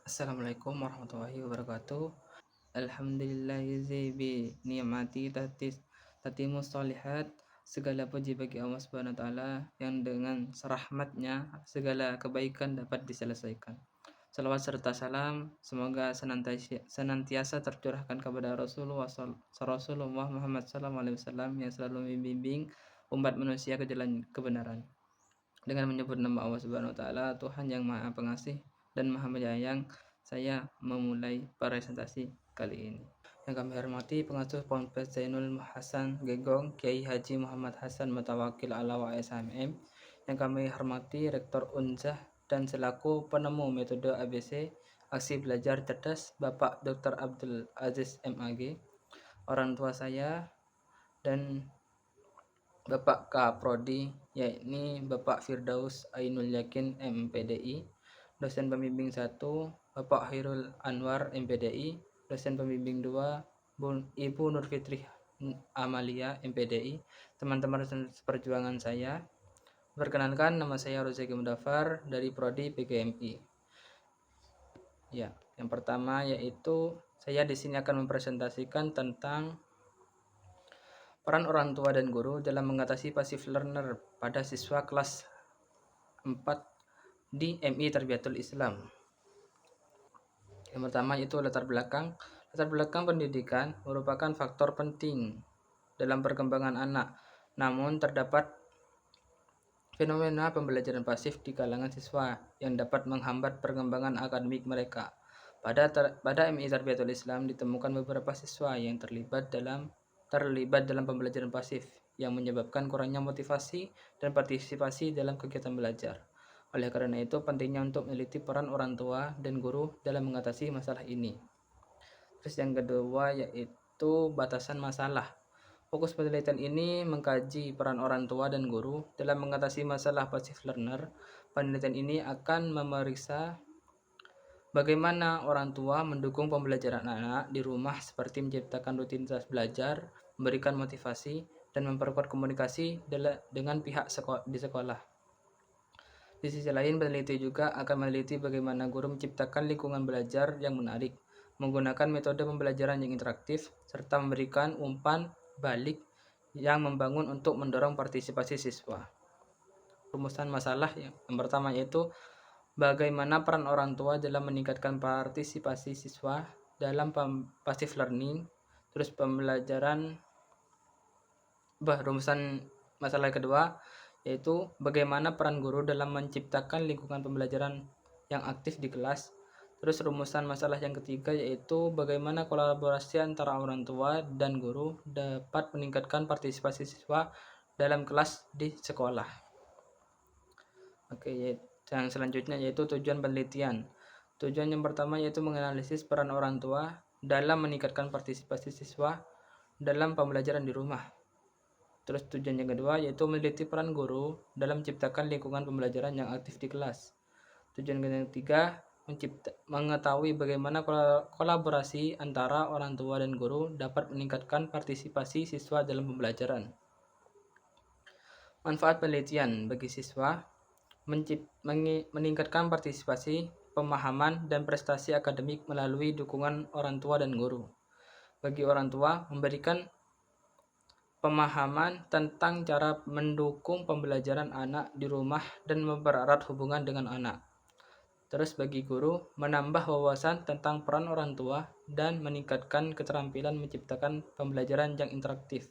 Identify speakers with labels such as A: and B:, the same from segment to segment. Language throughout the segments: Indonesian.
A: Assalamualaikum warahmatullahi wabarakatuh. Alhamdulillahizi bi ni'mati tatimus sholihat. Segala puji bagi Allah Subhanahu wa taala yang dengan rahmatnya segala kebaikan dapat diselesaikan. Salawat serta salam semoga senantiasa tercurahkan kepada Rasulullah Muhammad SAW yang selalu membimbing umat manusia ke jalan kebenaran. Dengan menyebut nama Allah Subhanahu wa taala, Tuhan yang Maha Pengasih dan Maha Penyayang, saya memulai presentasi kali ini. Yang kami hormati pengasuh Ponpes Zainul Hasan Gegong, Kiai Haji Muhammad Hasan Mutawakil Alawa SMM. Yang kami hormati Rektor Unzah dan selaku penemu metode ABC Aksi Belajar Cerdas Bapak Dr. Abdul Aziz MAG, orang tua saya dan Bapak Kaprodi, yakni Bapak Firdaus Ainul Yakin MPDI, dosen pembimbing 1 Bapak Hairul Anwar MPDI, dosen pembimbing 2 Ibu Nur Fitri Amalia MPDI, teman-teman seperjuangan saya. Perkenalkan, nama saya Rozeki Mudafar dari Prodi PGMI. Ya, yang pertama yaitu saya di sini akan mempresentasikan tentang peran orang tua dan guru dalam mengatasi passive learner pada siswa kelas 4 di MI Tarbiyatul Islam. Yang pertama itu latar belakang. Latar belakang pendidikan merupakan faktor penting dalam perkembangan anak. Namun terdapat fenomena pembelajaran pasif di kalangan siswa yang dapat menghambat perkembangan akademik mereka. Pada MI Tarbiyatul Islam ditemukan beberapa siswa yang terlibat dalam pembelajaran pasif yang menyebabkan kurangnya motivasi dan partisipasi dalam kegiatan belajar. Oleh karena itu, pentingnya untuk meneliti peran orang tua dan guru dalam mengatasi masalah ini. Terus yang kedua yaitu batasan masalah. Fokus penelitian ini mengkaji peran orang tua dan guru dalam mengatasi masalah passive learner. Penelitian ini akan memeriksa bagaimana orang tua mendukung pembelajaran anak di rumah seperti menciptakan rutinitas belajar, memberikan motivasi, dan memperkuat komunikasi dengan pihak di sekolah. Di sisi lain, peneliti juga akan meneliti bagaimana guru menciptakan lingkungan belajar yang menarik, menggunakan metode pembelajaran yang interaktif, serta memberikan umpan balik yang membangun untuk mendorong partisipasi siswa. Rumusan masalah yang pertama yaitu bagaimana peran orang tua dalam meningkatkan partisipasi siswa dalam passive learning. Terus rumusan masalah kedua yaitu bagaimana peran guru dalam menciptakan lingkungan pembelajaran yang aktif di kelas. Terus rumusan masalah yang ketiga yaitu bagaimana kolaborasi antara orang tua dan guru dapat meningkatkan partisipasi siswa dalam kelas di sekolah. Oke, yang selanjutnya yaitu tujuan penelitian. Tujuan yang pertama yaitu menganalisis peran orang tua dalam meningkatkan partisipasi siswa dalam pembelajaran di rumah. Terus tujuan yang kedua yaitu meneliti peran guru dalam menciptakan lingkungan pembelajaran yang aktif di kelas. Tujuan yang ketiga mengetahui bagaimana kolaborasi antara orang tua dan guru dapat meningkatkan partisipasi siswa dalam pembelajaran. Manfaat penelitian bagi siswa meningkatkan partisipasi, pemahaman, dan prestasi akademik melalui dukungan orang tua dan guru. Bagi orang tua, memberikan pemahaman tentang cara mendukung pembelajaran anak di rumah dan mempererat hubungan dengan anak. Terus bagi guru, menambah wawasan tentang peran orang tua dan meningkatkan keterampilan menciptakan pembelajaran yang interaktif.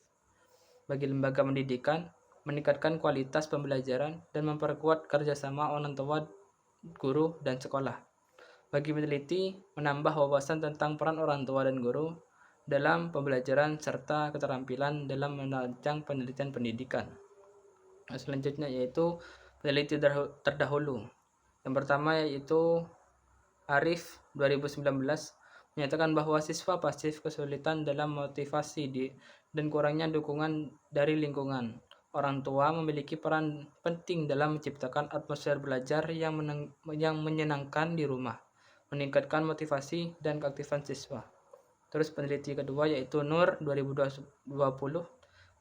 A: Bagi lembaga pendidikan, meningkatkan kualitas pembelajaran dan memperkuat kerjasama orang tua, guru, dan sekolah. Bagi peneliti, menambah wawasan tentang peran orang tua dan guru dalam pembelajaran serta keterampilan dalam merancang penelitian pendidikan. Selanjutnya yaitu peneliti terdahulu. Yang pertama yaitu Arif 2019 menyatakan bahwa siswa pasif kesulitan dalam motivasi dan kurangnya dukungan dari lingkungan. Orang tua memiliki peran penting dalam menciptakan atmosfer belajar yang menyenangkan di rumah, meningkatkan motivasi dan keaktifan siswa. Terus peneliti kedua yaitu Nur 2020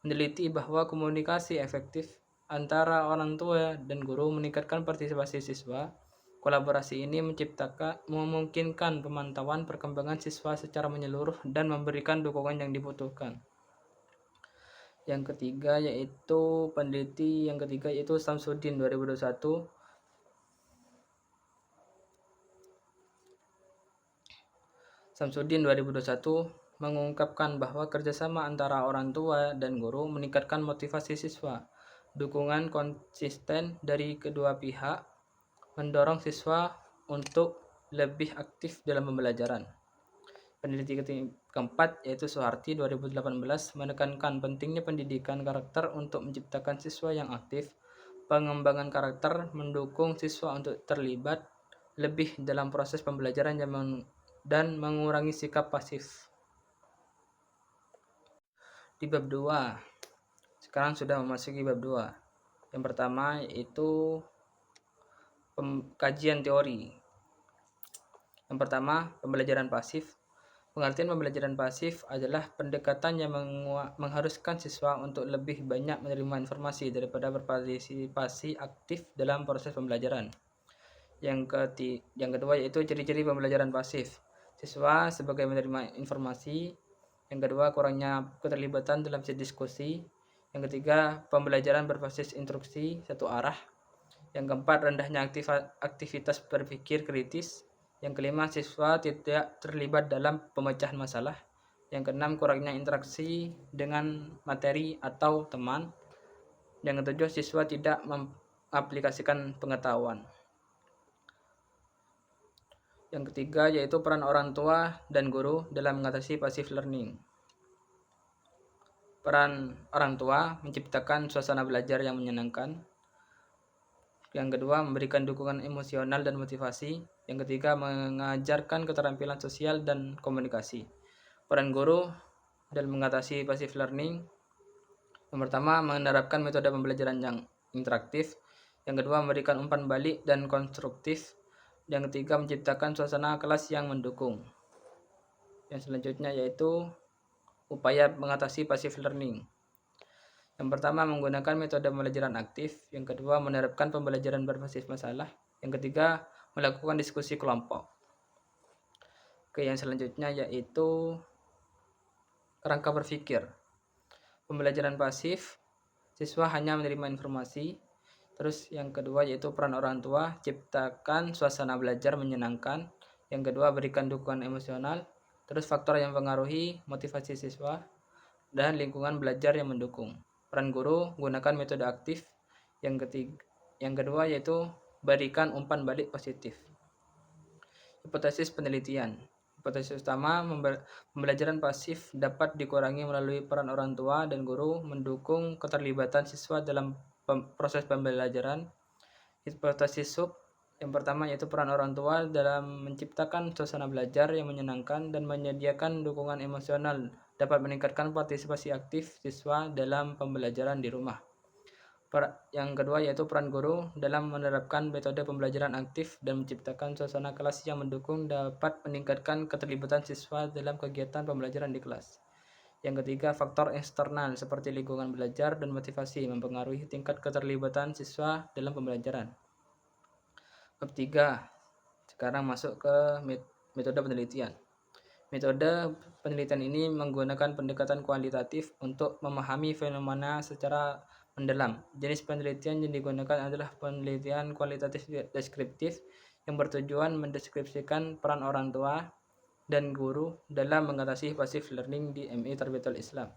A: meneliti bahwa komunikasi efektif antara orang tua dan guru meningkatkan partisipasi siswa Kolaborasi ini memungkinkan pemantauan perkembangan siswa secara menyeluruh dan memberikan dukungan yang dibutuhkan. Yang ketiga yaitu peneliti yang ketiga yaitu Samsudin 2021. Samsudin 2021 mengungkapkan bahwa kerjasama antara orang tua dan guru meningkatkan motivasi siswa. Dukungan konsisten dari kedua pihak mendorong siswa untuk lebih aktif dalam pembelajaran. Peneliti keempat yaitu Soeharti 2018 menekankan pentingnya pendidikan karakter untuk menciptakan siswa yang aktif. Pengembangan karakter mendukung siswa untuk terlibat lebih dalam proses pembelajaran dan mengurangi sikap pasif. Di bab 2, sekarang sudah memasuki bab 2. Yang pertama yaitu kajian teori. Yang pertama, pembelajaran pasif. Pengertian pembelajaran pasif adalah pendekatan yang mengharuskan siswa untuk lebih banyak menerima informasi daripada berpartisipasi aktif dalam proses pembelajaran. Yang kedua yaitu ciri-ciri pembelajaran pasif. Siswa sebagai menerima informasi. Yang kedua, kurangnya keterlibatan dalam diskusi. Yang ketiga, pembelajaran berbasis instruksi satu arah. Yang keempat, rendahnya aktivitas berpikir kritis. Yang kelima, siswa tidak terlibat dalam pemecahan masalah. Yang keenam, kurangnya interaksi dengan materi atau teman. Yang ketujuh, siswa tidak mengaplikasikan pengetahuan. Yang ketiga yaitu peran orang tua dan guru dalam mengatasi passive learning. Peran orang tua menciptakan suasana belajar yang menyenangkan. Yang kedua, memberikan dukungan emosional dan motivasi. Yang ketiga, mengajarkan keterampilan sosial dan komunikasi. Peran guru dalam mengatasi passive learning. Yang pertama, menerapkan metode pembelajaran yang interaktif. Yang kedua, memberikan umpan balik dan konstruktif. Yang ketiga, menciptakan suasana kelas yang mendukung. Yang selanjutnya yaitu upaya mengatasi passive learning. Yang pertama, menggunakan metode pembelajaran aktif. Yang kedua, menerapkan pembelajaran berbasis masalah. Yang ketiga, melakukan diskusi kelompok. Oke, yang selanjutnya yaitu kerangka berpikir. Pembelajaran pasif, siswa hanya menerima informasi. Terus yang kedua yaitu peran orang tua, ciptakan suasana belajar menyenangkan. Yang kedua, berikan dukungan emosional. Terus faktor yang mempengaruhi motivasi siswa dan lingkungan belajar yang mendukung. Peran guru, gunakan metode aktif. Yang kedua yaitu berikan umpan balik positif. Hipotesis penelitian. Hipotesis utama, pembelajaran pasif dapat dikurangi melalui peran orang tua dan guru mendukung keterlibatan siswa dalam proses pembelajaran. Hipotesis sub, yang pertama yaitu peran orang tua dalam menciptakan suasana belajar yang menyenangkan dan menyediakan dukungan emosional dapat meningkatkan partisipasi aktif siswa dalam pembelajaran di rumah. Yang kedua yaitu peran guru dalam menerapkan metode pembelajaran aktif dan menciptakan suasana kelas yang mendukung dapat meningkatkan keterlibatan siswa dalam kegiatan pembelajaran di kelas. Yang ketiga, faktor eksternal seperti lingkungan belajar dan motivasi mempengaruhi tingkat keterlibatan siswa dalam pembelajaran. Bab 3. Sekarang masuk ke metode penelitian. Metode penelitian ini menggunakan pendekatan kualitatif untuk memahami fenomena secara mendalam. Jenis penelitian yang digunakan adalah penelitian kualitatif deskriptif yang bertujuan mendeskripsikan peran orang tua dan guru dalam mengatasi passive learning di MI Tarbiyatul Islam.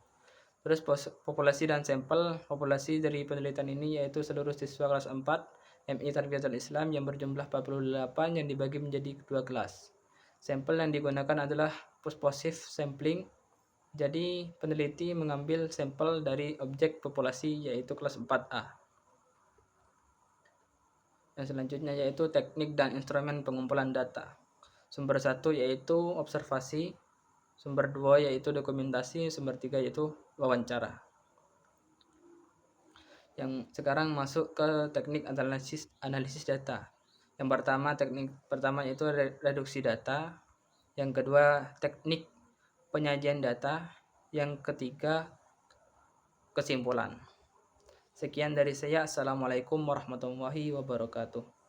A: Terus populasi dan sampel. Populasi dari penelitian ini yaitu seluruh siswa kelas 4 MI Tarbiyatul Islam yang berjumlah 48 yang dibagi menjadi dua kelas. Sampel yang digunakan adalah positive sampling. Jadi peneliti mengambil sampel dari objek populasi yaitu kelas 4A. Yang selanjutnya yaitu teknik dan instrumen pengumpulan data. Sumber 1 yaitu observasi, sumber 2 yaitu dokumentasi, sumber 3 yaitu wawancara. Yang sekarang masuk ke teknik analisis data. Teknik pertama yaitu reduksi data. Yang kedua, teknik penyajian data. Yang ketiga, kesimpulan. Sekian dari saya. Assalamualaikum warahmatullahi wabarakatuh.